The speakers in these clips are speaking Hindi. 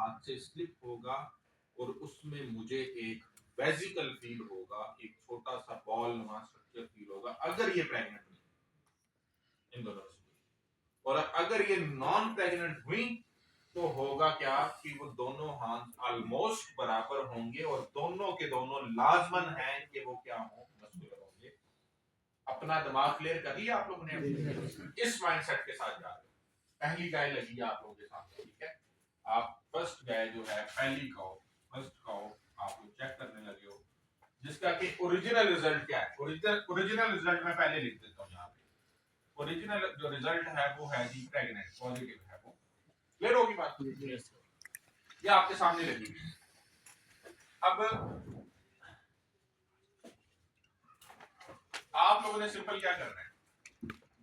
हाथ से स्लिप होगा और उसमें मुझे एक वेजिकल फील होगा, एक छोटा सा बॉल नुमा स्ट्रक्चर फील होगा, अगर ये प्रेग्नेंट हुई इन दोनों से। और अगर ये नॉन प्रेग्नेंट हुई तो होगा क्या कि वो दोनों हाथ ऑलमोस्ट बराबर होंगे और दोनों के दोनों लाजमन हैं कि वो क्या हो, मस्कुलर होंगे। अपना दिमाग क्लियर कर लिया आप लोगों ने? इस माइंडसेट के साथ जा रहे हो। पहली गाय लगी है आप लोगों के सामने, ठीक है? आप फर्स्ट गाय जो है, पहली काउ, फर्स्ट काउ आप लोग चेक करने लगे हो, जिसका कि ओरिजिनल रिजल्ट क्या है? ओरिजिनल रिजल्ट मैं पहले लिख देता हूँ यहाँ पे। ओरिजिनल जो रिजल्ट है वो है जी प्रेग्नेंट, पॉजिटिव है वो। क्लियर होगी बात? ये आपके सामने लगी। अब आप लोगों ने सिंपल क्या करना है,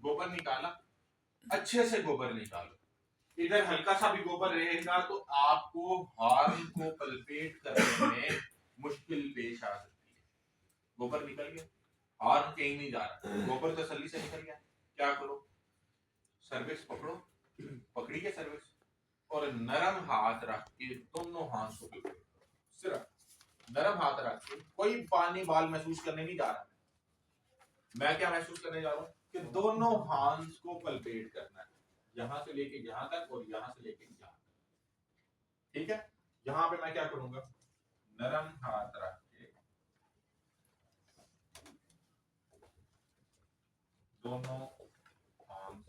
गोबर निकाला, अच्छे से गोबर निकालो। इधर हल्का सा भी गोबर रहेगा तो आपको हार्न को पल्पेट करने में मुश्किल पेश आ सकती है। गोबर निकल गया, हार्न कहीं नहीं जा रहा, गोबर तसल्ली से निकल गया, क्या करो? सर्विक्स पकड़ो, पकड़ी के सर्विक्स, और नरम हाथ रख के दोनों हाथ को पल्पेट करो। सिर्फ नरम हाथ रख के, कोई पानी बाल महसूस करने नहीं जा रहा। मैं क्या महसूस करने जा रहा हूँ कि दोनों हाथ को पल्पेट करना है, यहां से लेके यहां तक और यहां से लेके यहां तक। ठीक है? यहां पे मैं क्या करूंगा, नरम हाथ रख के दोनों हाथ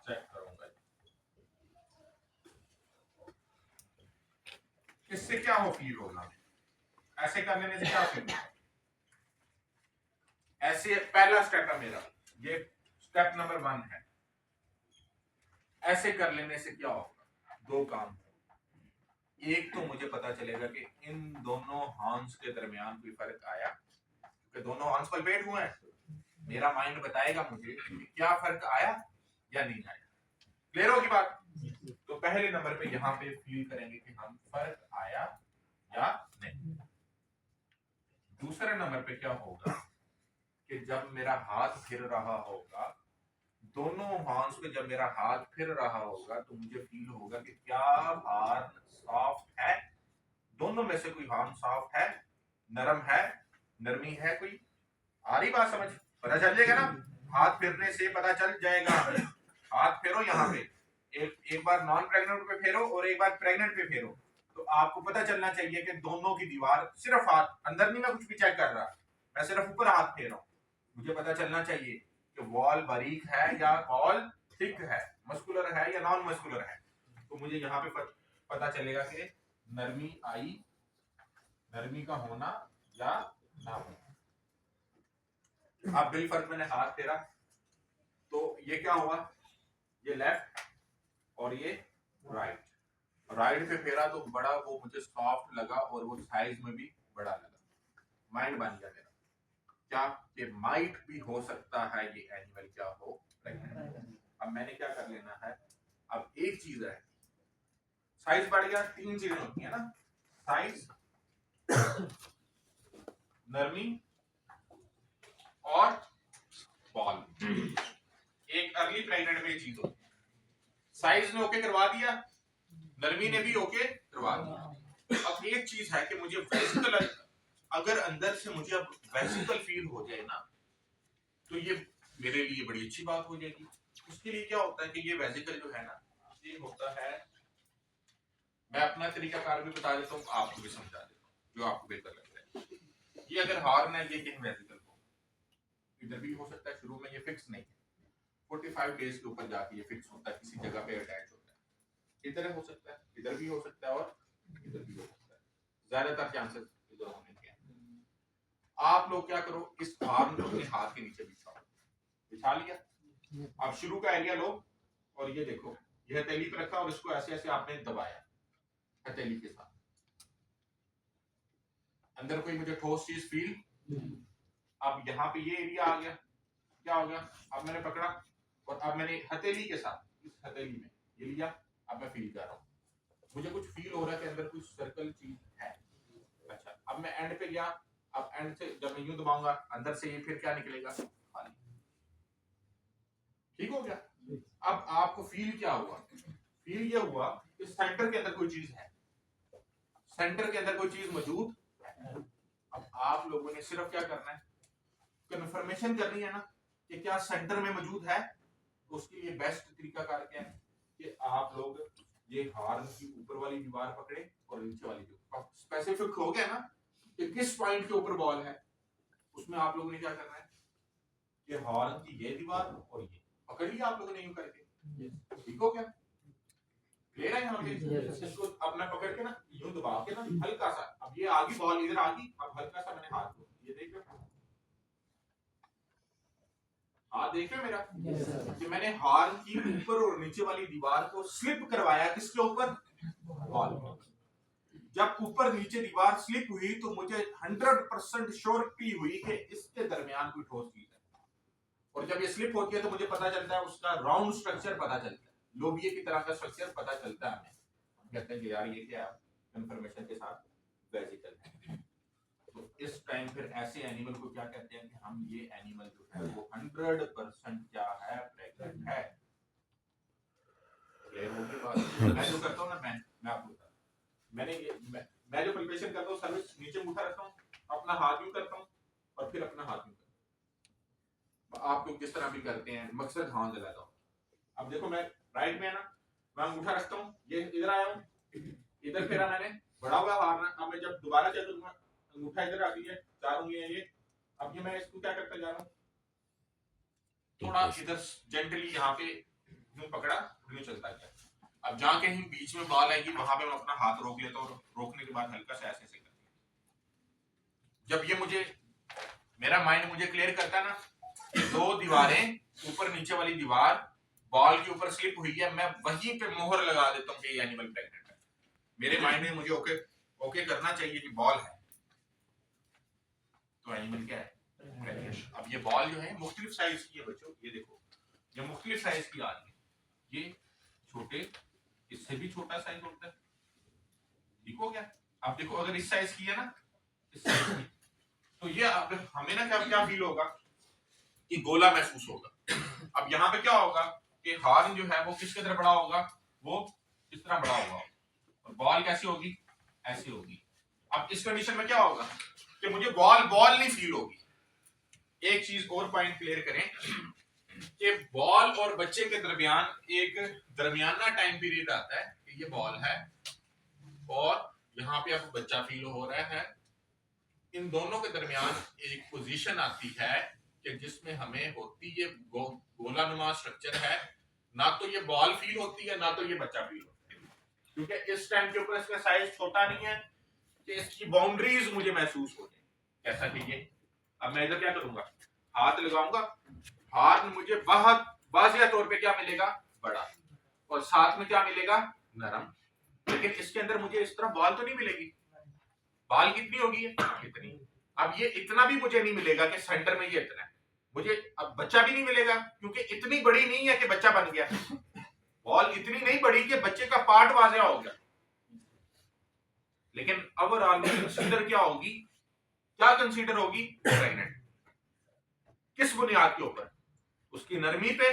चेक करूंगा। इससे क्या हो फील होगा? ऐसे कर लेने से क्या फील होगा? ऐसे पहला स्टेप है मेरा, ये स्टेप नंबर 1 है। ऐसे कर लेने से क्या होगा? दो काम। एक तो मुझे पता चलेगा कि इन दोनों हार्न्स के दरमियान कोई फर्क आया, क्योंकि दोनों हार्न्स पल्पेट हुए हैं। मेरा माइंड बताएगा मुझे कि क्या फर्क आया या नहीं आया। क्लियर होगी बात? तो पहले नंबर पे यहाँ पे फील करेंगे कि हम फर्क आया या नहीं। दूसरे नंबर पे क्या होगा कि जब मेरा हाथ फिर रहा होगा, दोनों हाथ पे जब मेरा हाथ फिर रहा होगा तो मुझे फील होगा कि क्या हाथ सॉफ्ट है, दोनों में से कोई हाथ सॉफ्ट है, नरम है, नरमी है कोई। आ रही बात समझ? पता चल जाएगा ना, हाथ फिरने से पता चल जाएगा। हाथ फेरो यहाँ पे, एक बार नॉन प्रेग्नेंट पे फेरो और एक बार प्रेग्नेंट पे फेरो, तो आपको पता चलना चाहिए कि दोनों की दीवार, सिर्फ हाथ, अंदर नहीं मैं कुछ भी चेक कर रहा, मैं सिर्फ ऊपर हाथ फेर रहा हूं। मुझे पता चलना चाहिए कि वॉल बारीक है या वॉल थिक है, मस्कुलर है या नॉन मस्कुलर है। तो मुझे यहाँ पे पता चलेगा कि नरमी आई, नरमी का होना या ना होना। अब बिल फर्क मैंने हाथ फेरा तो ये क्या हुआ, ये लेफ्ट और ये राइट। राइट पे फेरा तो बड़ा वो मुझे सॉफ्ट लगा और वो साइज में भी बड़ा लगा। माइंड बन गया मेरा क्या कि माइट भी हो सकता है ये एनिमल क्या हो, प्रेग्नेंट। अब मैंने क्या कर लेना है, अब एक चीज है, साइज बढ़ गया, तीन चीजें होती है ना, साइज, नरमी और बॉल। एक अर्ली प्रेग्नेंट में चीज होती है, साइज ने ओके करवा दिया, नरमी ने भी ओके करवा दिया। अब एक चीज है कि मुझे वेसिकल, अगर अंदर से मुझे अब वेसिकल फील हो जाए ना तो ये मेरे लिए बड़ी अच्छी बात हो जाएगी। उसके लिए क्या होता है कि ये वेसिकल जो है ना, ये होता है, मैं अपना तरीकाकार भी बता देता हूँ, आपको भी समझा देता हूँ जो आपको बेहतर लगता है। ये अगर हार्न है, ये कहीं वेसिकल हो, इधर भी हो सकता है, शुरू में ये फिक्स नहीं है, 45 डेज के ऊपर जाके ये फिक्स होता है, किसी जगह पे अटैच होता है। इधर हो सकता है, इधर भी हो सकता है और इधर भी हो सकता है, ज्यादातर चांसेस इधर होने के। आप लोग क्या करो, इस हार्न को अपने हाथ के नीचे बिछाओ, बिछा लिया। अब शुरू का एरिया लो और ये देखो, यह हथेली पे रखा और इसको ऐसे ऐसे आपने दबाया हथेली के साथ, अंदर कोई मुझे ठोस चीज फील। अब यहाँ पे ये एरिया आ गया, क्या हो गया, अब मैंने पकड़ा और अब मैंने हथेली के साथ इस हथेली में ये लिया, अब मैं फील कर रहा हूँ, मुझे कुछ फील हो रहा है कि अंदर कुछ सर्कल चीज है। अच्छा, अब मैं एंड पे गया, अब एंड से जब मैं यूं दबाऊंगा अंदर से ये फिर क्या निकलेगा, खाली। ठीक हो गया? अब आपको फील क्या हुआ? फील ये हुआ कि सेंटर के अंदर कोई चीज है, सेंटर के अंदर कोई चीज मौजूद है। अब आप लोगों ने सिर्फ क्या करना है, कंफर्मेशन करनी है ना कि क्या सेंटर में मौजूद है। तो उसके लिए बेस्ट तरीका कार क्या है कि आप लोग ये हार्न की ऊपर वाली दीवार पकड़े और नीचे वाली दीवार स्पेसिफिक हो गया ना कि किस पॉइंट के ऊपर बॉल है, उसमें आप लोगों ने क्या करना है कि हॉर्न की ये दीवार और ये पकड़ लिया आप लोगों ने यूं करके, ठीक हो क्या, क्लियर है यहाँ पे। इसको अब मैं पकड़ के ना यूं दबा के ना हल्का सा, अब ये आगे बॉल इधर आ गई, अब हल्का सा मैंने हाथ को ये देख रहे हो, हाथ देख रहे हो मेरा, कि मैंने हॉर्न की ऊपर और नीचे वाली दीवार को स्लिप करवाया किसके ऊपर, बॉल पर। जब ऊपर नीचे दीवार स्लिप हुई तो मुझे 100% श्योरिटी हुई कि इसके दरमियान कोई ठोस चीज है। और जब ये स्लिप होती है तो मुझे पता चलता है उसका राउंड स्ट्रक्चर पता चलता है, लोबिये की तरह का स्ट्रक्चर पता चलता है हमें। कहते हैं कि यार ये क्या है, कंफर्मेशन के साथ वेजिकल है। तो इस टाइम फिर ऐसे एनिमल को क्या कहते हैं कि हम ये एनिमल जो है वो 100% क्या है, प्रेग्नेंट है। क्लियर हो गई बात। मैं जो करता हूँ ना, मैं आपको बताता हूँ, मैं जो प्रिपरेशन करता हूँ, सर्विस नीचे मुठा रखता हूँ, अपना हाथ यूं करता हूँ और फिर अपना हाथ यूं करता हूँ। आप लोग जिस तरह भी करते हैं, मकसद हाथ जलाता हूँ। अब देखो मैं राइट में है ना, मैं अंगूठा रखता हूँ, ये इधर आया हूँ, इधर फेरा मैंने, बड़ा हुआ हारना। अब मैं जब दोबारा चल दूंगा, अंगूठा इधर आ गई है, चार उंगलियां ये। अब ये मैं इसको क्या करता जा रहा हूँ, थोड़ा इधर जेंटली यहाँ पे यूं पकड़ा, यूं चलता गया। अब जहाँ कहीं बीच में बॉल आएगी वहां पे मैं अपना हाथ रोक लेता हूँ, रोकने के बाद हल्का सा ऐसे ऐसे करता हूँ। जब ये मुझे मेरा माइंड मुझे क्लियर करता है ना कि दो दीवारें, ऊपर नीचे वाली दीवार बॉल के ऊपर स्लिप हुई है, मैं वहीं पे मोहर लगा देता हूँ कि ये एनिमल प्रेग्नेंट है। मेरे माइंड में मुझे ओके करना चाहिए कि बॉल है तो एनिमल क्या है, प्रेग्नेंट। अब ये बॉल जो है मुख्तलिफ साइज की है बच्चों, ये देखो ये मुख्तलिफ साइज की आ रही है, ये छोटे, इससे भी छोटा साइज होता है, ठीक हो गया। अब देखो अगर इस साइज की है ना, इस साइज की, तो ये हमें ना क्या फील होगा कि गोला महसूस होगा। अब यहाँ पे क्या होगा कि हार्न जो है वो किसके तरह बड़ा होगा, वो इस तरह बड़ा होगा, और बॉल कैसी होगी, ऐसी होगी। अब इस कंडीशन में क्या होगा कि मुझे बॉल नहीं फील होगी। एक चीज और पॉइंट क्लियर करें कि बॉल और बच्चे के दरमियान एक दरमियाना टाइम पीरियड आता है कि ये बॉल है और यहाँ पे अब बच्चा फील हो रहा है। इन दोनों के दरमियान एक पोजीशन आती है कि जिसमें हमें होती ये गोलानुमा स्ट्रक्चर है, ना तो ये बॉल फील होती है ना तो ये बच्चा फील होता है, क्योंकि इस टाइम के ऊपर इसका साइज छोटा नहीं है कि इसकी बाउंड्रीज मुझे महसूस हो जाए। कैसा कीजिए, अब मैं इधर क्या करूंगा, हाथ लगाऊंगा, हाथ मुझे बहुत वाज़िया तौर पे क्या मिलेगा, बड़ा, और साथ में क्या मिलेगा, नरम। लेकिन इसके अंदर मुझे इस तरह बॉल तो नहीं मिलेगी, बॉल कितनी होगी, इतनी। अब ये इतना भी मुझे नहीं मिलेगा कि सेंटर में ये इतना है, मुझे अब बच्चा भी नहीं मिलेगा क्योंकि इतनी बड़ी नहीं है कि बच्चा बन गया, बॉल इतनी नहीं बड़ी कि बच्चे का पार्ट वाज़िया हो गया। लेकिन ओवरऑल कंसीडर क्या होगी, क्या कंसीडर होगी, प्रेग्नेंट। किस बुनियाद के ऊपर, उसकी नरमी पे,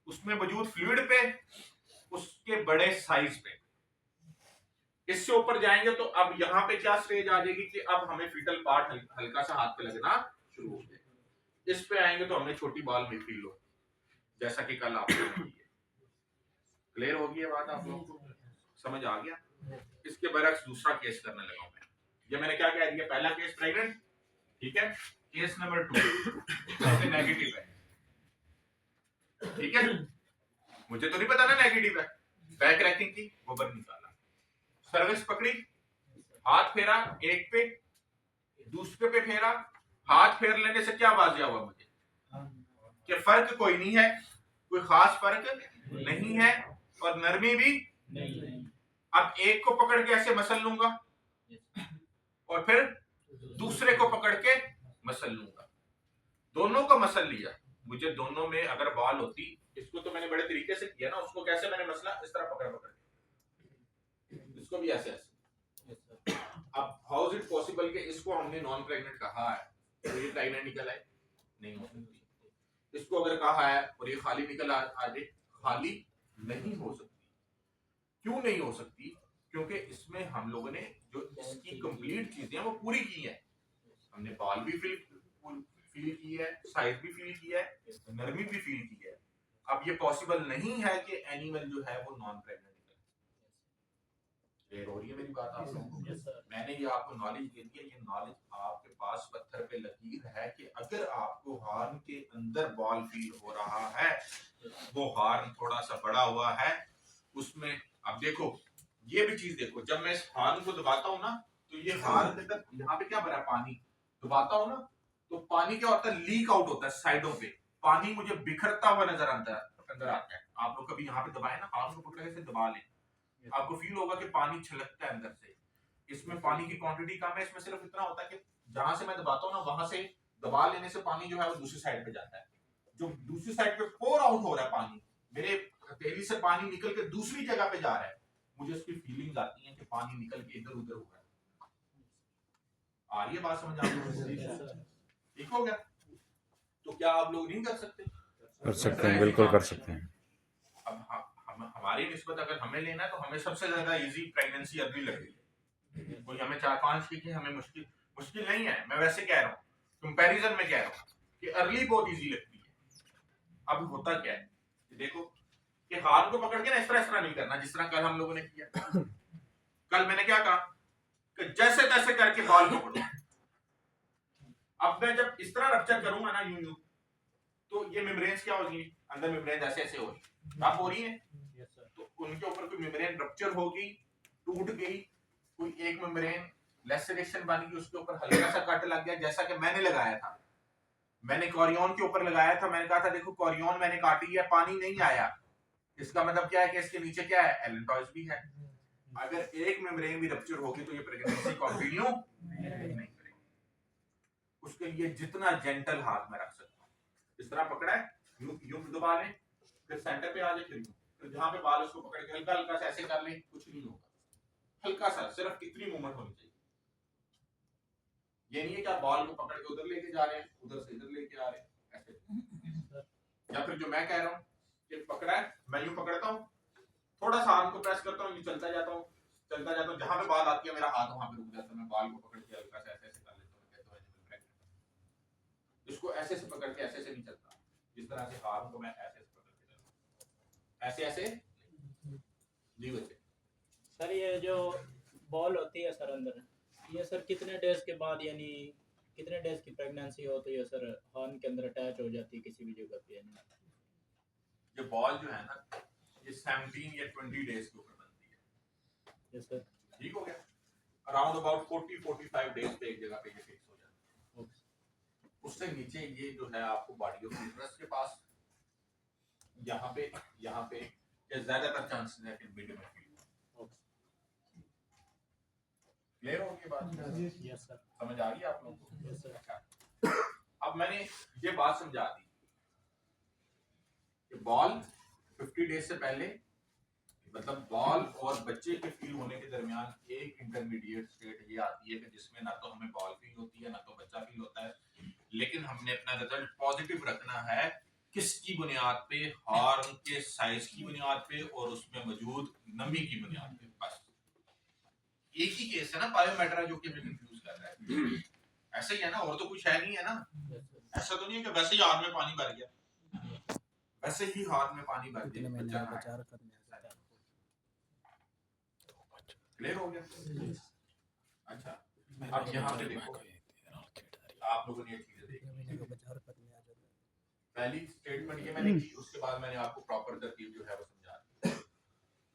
उसमें मौजूद फ्लूइड पे, उसके बड़े साइज पे। इससे ऊपर जाएंगे तो अब यहाँ पे क्या स्टेज आ जाएगी कि अब हमें फीटल पार्ट हल्का सा हाथ पे लगना शुरू हो जाएगा। इस पे आएंगे तो हमें छोटी बॉल में फील हो, जैसा कि कल आपने क्लियर हो गई बात, आप लोग समझ आ गया। इसके बरक्स दूसरा केस करने लगा मैं। ये मैंने क्या कह दिया, पहला केस प्रेग्नेंट, ठीक है, केस नंबर 2 नेगेटिव है, ठीक है, मुझे तो नहीं पता ना नेगेटिव है, बैक रैकिंग की गोबर निकाला, सर्विस पकड़ी, हाथ फेरा, एक पे दूसरे पे फेरा, हाथ फेर लेने से क्या वाजिया हुआ मुझे कि फर्क कोई नहीं है, कोई खास फर्क नहीं है और नरमी भी नहीं। अब एक को पकड़ के ऐसे मसल लूंगा और फिर दूसरे को पकड़ के मसल लूंगा, दोनों को मसल लिया। मुझे दोनों में अगर बॉल होती, इसको तो मैंने बड़े तरीके से किया ना, उसको कैसे मैंने मसला, इस तरह पकड़ के, इसको भी ऐसे ऐसे। अब हाउ इज इट पॉसिबल कि इसको हमने नॉन प्रेग्नेंट कहा है और ये प्रेग्नेंट निकल आए, नहीं हो सकती। इसको अगर कहा है और ये खाली निकल आ जाए, खाली नहीं हो सकती। क्यों नहीं हो सकती? क्योंकि इसमें हम लोगों ने जो इसकी कंप्लीट चीजें हैं वो पूरी की है। हमने बॉल भी फील की है, साइज भी फील की है, नरमी भी फील की है। अब ये पॉसिबल नहीं है कि एनिमल जो है वो नॉन प्रेग्नेंट क्लियर हो रही है मेरी बात आप लोगों को? मैंने ये आपको नॉलेज दे दी है, ये नॉलेज आपके पास पत्थर पे लकीर है कि अगर आपको हार्न के अंदर बॉल फील हो रहा है, वो हार्न थोड़ा सा बड़ा हुआ है उसमें। अब देखो ये भी चीज देखो, जब मैं इस हार्न को दबाता हूँ ना तो ये हार्न के अंदर यहाँ पे क्या भरा है? पानी। दबाता हूँ ना तो पानी क्या होता है? लीक आउट होता है साइडों पे, पानी मुझे बिखरता हुआ नजर आता है। आप लोग कभी यहाँ पे दबाए ना, हार्न को पकड़ के दबा लें, आपको फील होगा कि पानी छलकता है अंदर से। इसमें पानी की क्वांटिटी कम है, इसमें सिर्फ इतना होता है कि जहां से मैं दबाता हूँ ना वहां से दबा लेने से पानी जो है वो दूसरी साइड पे जाता है। जो दूसरी साइड पे पोर आउट हो रहा है पानी, मेरे हथेली से पानी निकल के दूसरी जगह पे जा रहा है, मुझे इसकी फीलिंग्स आती हैं कि पानी निकल के इधर उधर हो रहा है। आ रही है बात समझ? आप ठीक हो गया? तो क्या आप लोग नहीं कर सकते? कर सकते हैं, बिल्कुल कर सकते हैं। अब हमारी निस्बत अगर हमें लेना है तो हमें सबसे ज्यादा इजी प्रेगनेंसी अर्ली लग रही है। कोई हमें 4-5 की हमें मुश्किल नहीं है, मैं वैसे कह रहा हूँ, कंपैरिजन में कह रहा हूँ कि अर्ली बहुत इजी लगती है। अब होता क्या है कि देखो कि हाथ को पकड़ के ना इस तरह नहीं करना जिस तरह कल हम लोगों ने किया। कल मैंने क्या कहा कि जैसे तैसे करके बॉल पकड़ो। अब मैं जब इस तरह रप्चर करूंगा ना यूं तो ये मेम्ब्रेन्स क्या होगी, अंदर मेम्ब्रेन ऐसे ऐसे होगी, आप हो रही है तो उनके ऊपर कोई मेम्ब्रेन रप्चर होगी, टूट गई, कोई एक मेम्ब्रेन लेसरेशन बन गई, उसके ऊपर हल्का सा कट लग गया जैसा कि मैंने लगाया था। मैंने कॉरियन के ऊपर लगाया था, मैंने कहा था देखो कॉरियन मैंने काटी है, पानी नहीं आया, इसका मतलब क्या है कि इसके नीचे क्या है? एलेंटॉइड्स भी है। अगर एक मेम्ब्रेन भी रप्चर होगी तो ये प्रेगनेंसी कंटिन्यू नहीं करेगी। उसके लिए जितना जेंटल हाथ में रख सकता हूँ, इस तरह पकड़ा है, यूं दबा लें, फिर सेंटर पे आ जाए, फिर जहां पे बाल उसको पकड़ के हल्का हल्का सा ऐसे कर लें, कुछ नहीं होगा, हल्का सा, सिर्फ इतनी मूवमेंट होनी चाहिए। ये नहीं है कि आप बॉल को पकड़ के उधर लेके जा रहे हैं, उधर से इधर लेके आ रहे हैं ऐसे। या फिर जो मैं कह रहा हूँ कि पकड़ा है, मैं यूं पकड़ता हूँ, थोड़ा सा आर्म को प्रेस करता हूँ, चलता जाता हूँ, जहां पे बाल आती है मेरा हाथ वहां पे रुक जाता है, मैं बाल को पकड़ के हल्का सा ऐसे ऐसे कर लेता हूँ, कहता हूँ इसको ऐसे से पकड़ के ऐसे से नहीं चलता, जिस तरह से आर्म को मैं ऐसे से पकड़ के चलता हूँ, ऐसे ऐसे जी बच्चे। सर ये जो बॉल होती है सर अंदर, ये सर कितने डेज के बाद, यानी कितने डेज की प्रेगनेंसी हो तो ये सर हॉर्न के अंदर अटैच हो जाती है किसी भी जगह पे? यानी ये बॉल जो है ना ये 17 या 20 डेज के ऊपर बनती है। Yes sir. ठीक हो गया? अराउंड अबाउट 40-45 डेज पे एक जगह पे ये फिक्स हो जाता है। उससे नीचे ये जो है आपको बॉडी ऑफ यूट्रस के पास यहाँ पे ज्यादातर चांसेस है कि मिड में फील हो। क्लियर हो गई बात? Yes sir. समझ आ गई आप लोगों को? Yes sir. अब मैंने ये बात समझा दी कि बॉल 50 डेज से पहले, मतलब बॉल और बच्चे के फील होने के दरमियान एक इंटरमीडिएट स्टेट ये आती है कि जिसमें ना तो हमें बॉल फील होती है ना तो बच्चा फील होता है, लेकिन हमने अपना रिजल्ट पॉजिटिव रखना है। किसकी बुनियाद पे? हॉर्न के साइज की बुनियाद पे और उसमें मौजूद नमी की बुनियाद पे। बस एक ही केस है ना बायोमेट्रा जो कि हमें कंफ्यूज कर रहा है। ऐसा ही है ना, और तो कुछ है नहीं है ना। ऐसा तो नहीं है कि वैसे ही हाथ में पानी भर गया, वैसे ही हाथ में पानी भर गया, बच्चा ना आए। क्लियर हो गया? अच्छा अब यहाँ पे देखो, आप लोगों ने ये चीजें देखी, पहली स्टेटमेंट ये मैंने की, उसके बाद मैंने आपको प्रॉपर तरकीब जो है वो